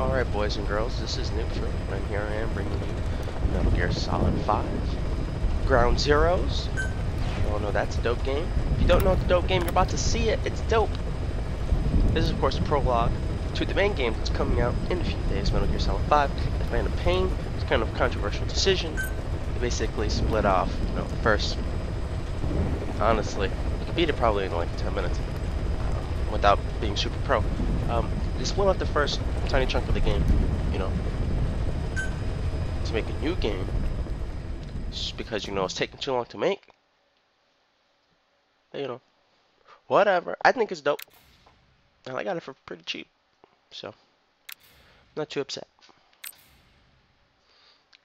Alright, boys and girls, this is Neutral, and here I am bringing you Metal Gear Solid 5 Ground Zeroes. You all know that's a dope game. If you don't know it's a dope game, you're about to see it. It's dope. This is, of course, a prologue to the main game that's coming out in a few days, Metal Gear Solid 5. The Phantom Pain. It's kind of a controversial decision. They basically split off, first. Honestly, you could beat it probably in like 10 minutes without being super pro. They split off the first tiny chunk of the game, to make a new game, just because, it's taking too long to make. But, whatever. I think it's dope. And I got it for pretty cheap, so not too upset.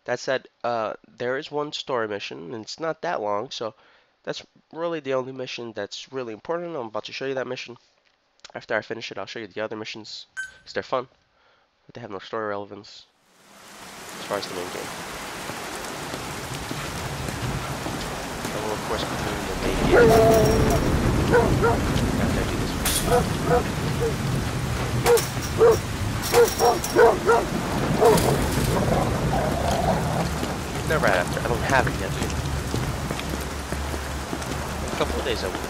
That said, there is one story mission, and it's not that long, so that's really the only mission that's really important. I'm about to show you that mission. After I finish it, I'll show you the other missions, because they're fun, but they have no story relevance as far as the main game. I will, of course, be doing the main game after I do this one. No, right after. I don't have it yet, dude. In a couple of days I will.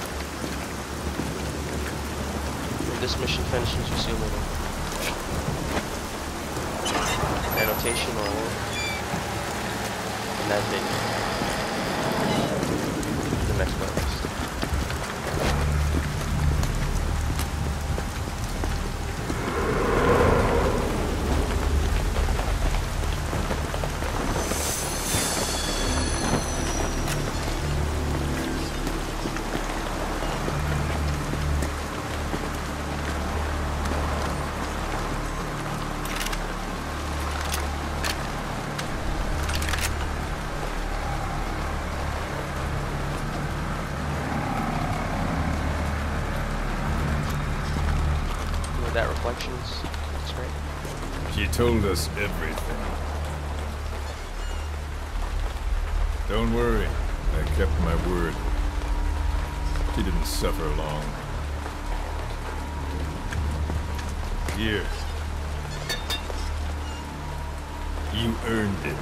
When this mission finishes, you'll see a little annotation or in that video. The next playlist. That reflections, that's great. She told us everything. Don't worry, I kept my word. She didn't suffer long. Here. You earned it.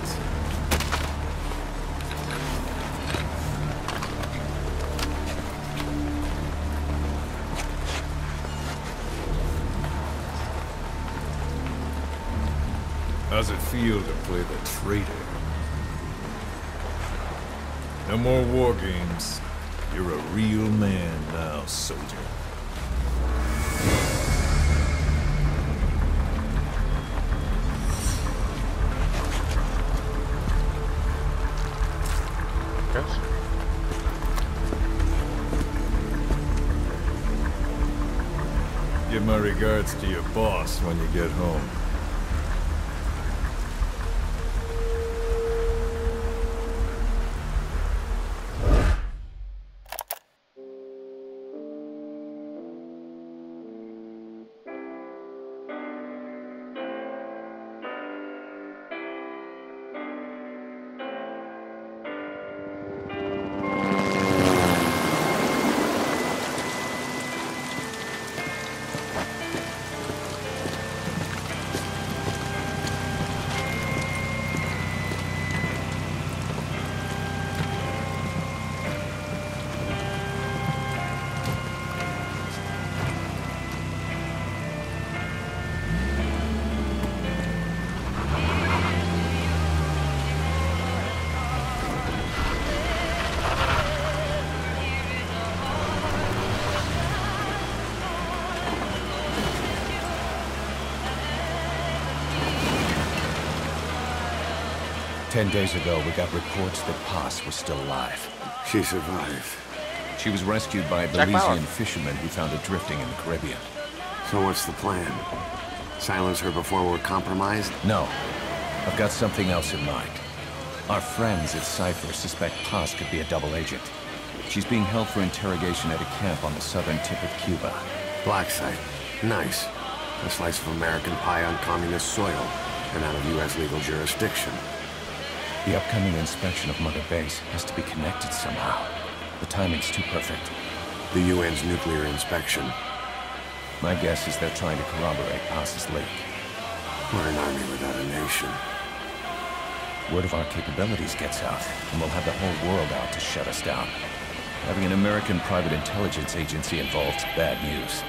How's it feel to play the traitor? No more war games. You're a real man now, soldier. Yes. Give my regards to your boss when you get home. Ten days ago, we got reports that Paz was still alive. She survived. She was rescued by a Jack Bauer. Belizean fisherman who found her drifting in the Caribbean. So what's the plan? Silence her before we're compromised? No, I've got something else in mind. Our friends at Cypher suspect Paz could be a double agent. She's being held for interrogation at a camp on the southern tip of Cuba. Black site. Nice. A slice of American pie on communist soil, and out of U.S. legal jurisdiction. The upcoming inspection of Mother Base has to be connected somehow. The timing's too perfect. The UN's nuclear inspection. My guess is they're trying to corroborate Paz's leak. We're an army without a nation. Word of our capabilities gets out, and we'll have the whole world out to shut us down. Having an American private intelligence agency involved's bad news.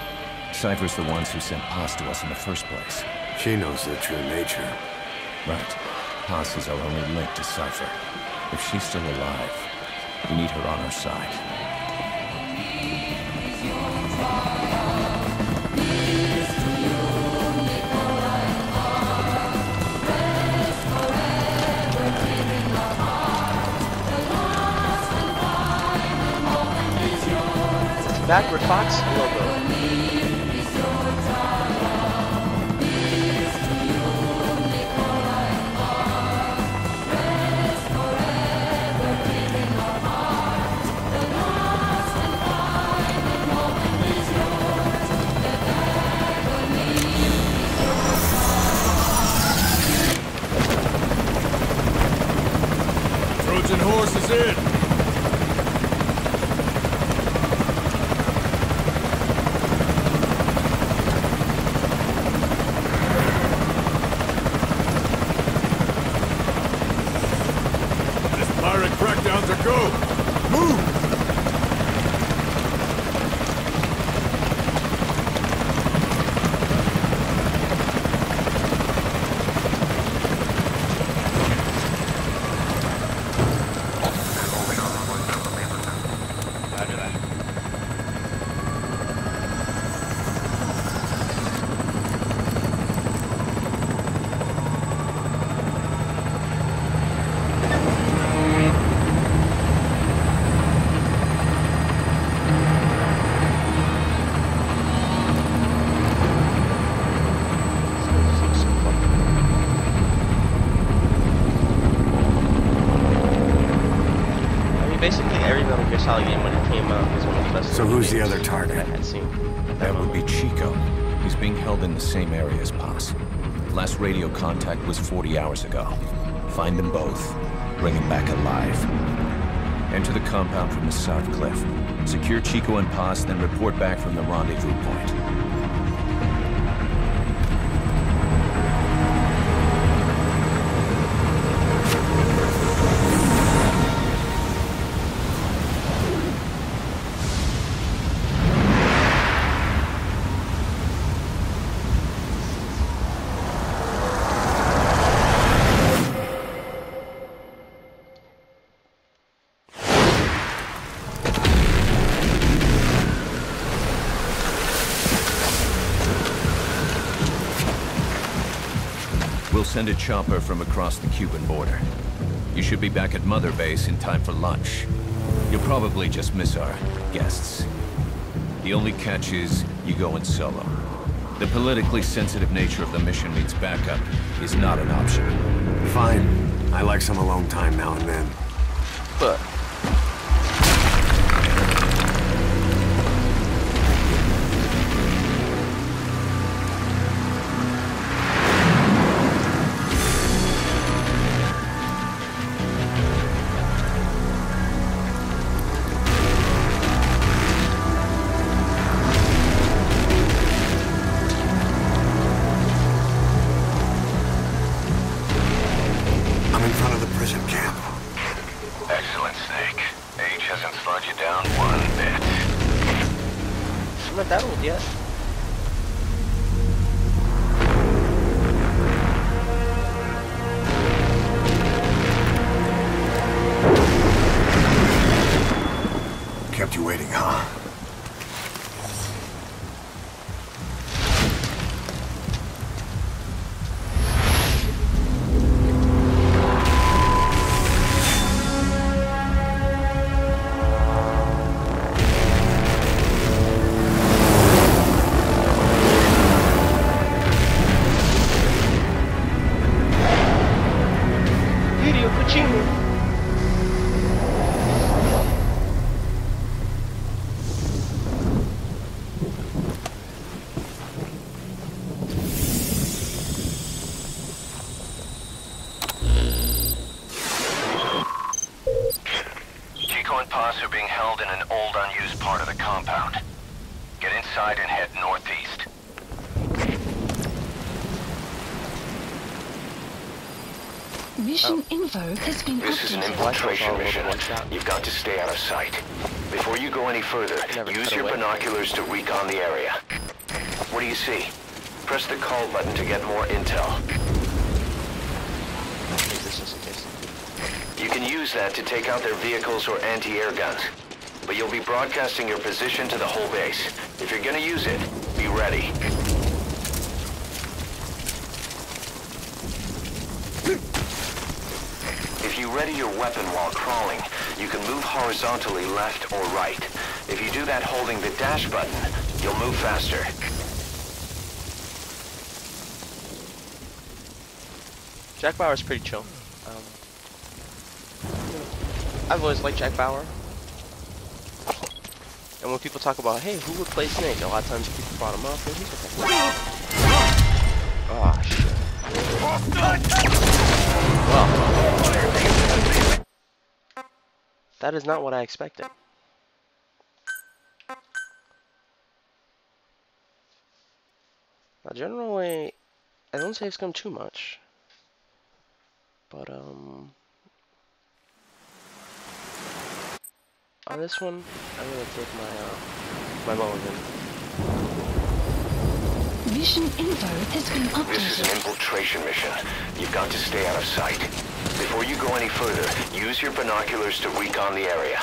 Cypher's the ones who sent Paz to us in the first place. She knows their true nature. Right. Paz is our only link to Cypher. If she's still alive, we need her on our side. Backward Fox logo. Trojan horse is in! Crackdowns are go! Move! Roger that. Basically, every Metal Gear Solid game when it came out was one of the best. So who's the games other target? I had seen. That would be Chico. He's being held in the same area as Paz. Last radio contact was 40 hours ago. Find them both. Bring them back alive. Enter the compound from the south cliff. Secure Chico and Paz, then report back from the rendezvous point. We'll send a chopper from across the Cuban border. You should be back at Mother Base in time for lunch. You'll probably just miss our guests. The only catch is you go in solo. The politically sensitive nature of the mission means backup is not an option. Fine. I like some alone time now and then. But I'm in front of the prison camp. Excellent. Mission info has been This is an updated. infiltration mission. One shot. You've got to stay out of sight. Before you go any further, Never use cut your away. binoculars to recon the area. What do you see? Press the call button to get more intel. Take this just in case. You can use that to take out their vehicles or anti-air guns. But you'll be broadcasting your position to the whole base. If you're gonna use it, be ready. If you ready your weapon while crawling, you can move horizontally left or right. If you do that holding the dash button, you'll move faster. Jack Bauer's pretty chill. I've always liked Jack Bauer. And when people talk about, hey, who would play Snake? A lot of times people brought him up, and he's okay. Oh, shit. Well, that is not what I expected. Now, generally, I don't safe scum too much. But, on this one, I'm gonna take my mulligan. Mission info has been This is an updated. infiltration mission. You've got to stay out of sight. Before you go any further, use your binoculars to recon the area.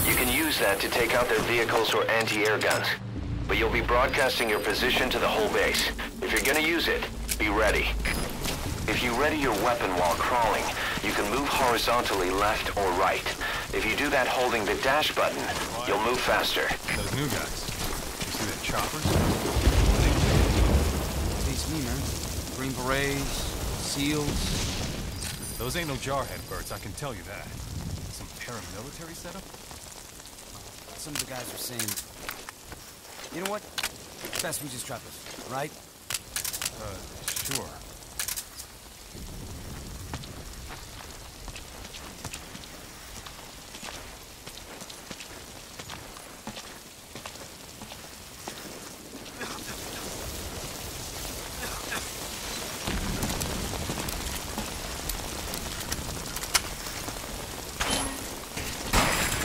You can use that to take out their vehicles or anti-air guns. But you'll be broadcasting your position to the whole base. If you're gonna use it, be ready. If you ready your weapon while crawling, you can move horizontally left or right. If you do that holding the dash button, you'll move faster. Those new guys. You see that choppers? Beats me, man. Green berets, SEALs. Those ain't no jarhead birds, I can tell you that. Some paramilitary setup? Some of the guys are saying, you know what? Best we just drop this, right? Sure.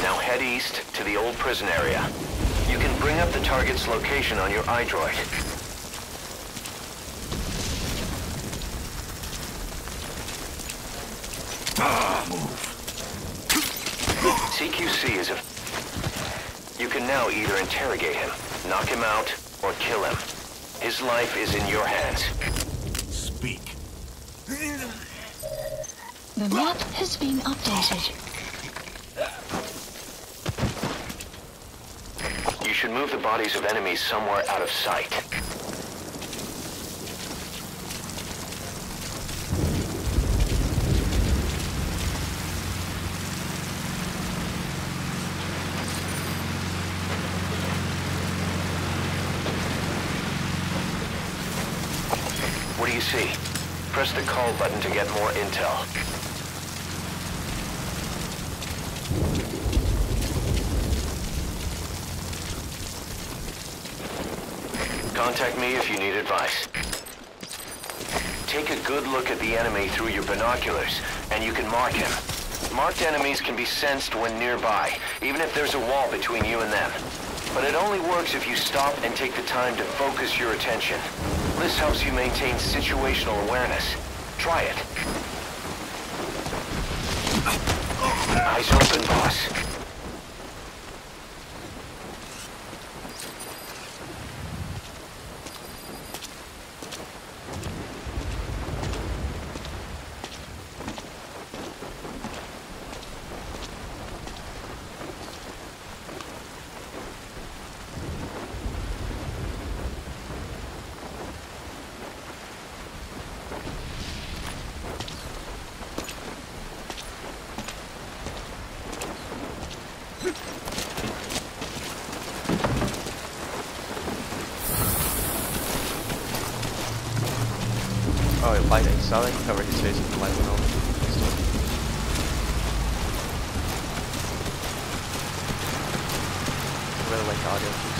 Now head east to the old prison area. You can bring up the target's location on your iDroid. CQC is a... You can now either interrogate him, knock him out, or kill him. His life is in your hands. Speak. The map has been updated. You should move the bodies of enemies somewhere out of sight. What do you see? Press the call button to get more intel. Contact me if you need advice. Take a good look at the enemy through your binoculars, and you can mark him. Marked enemies can be sensed when nearby, even if there's a wall between you and them. But it only works if you stop and take the time to focus your attention. This helps you maintain situational awareness. Try it. Eyes open, boss. Oh, it light. I saw that he covered his face with the light went over. I really like the audio.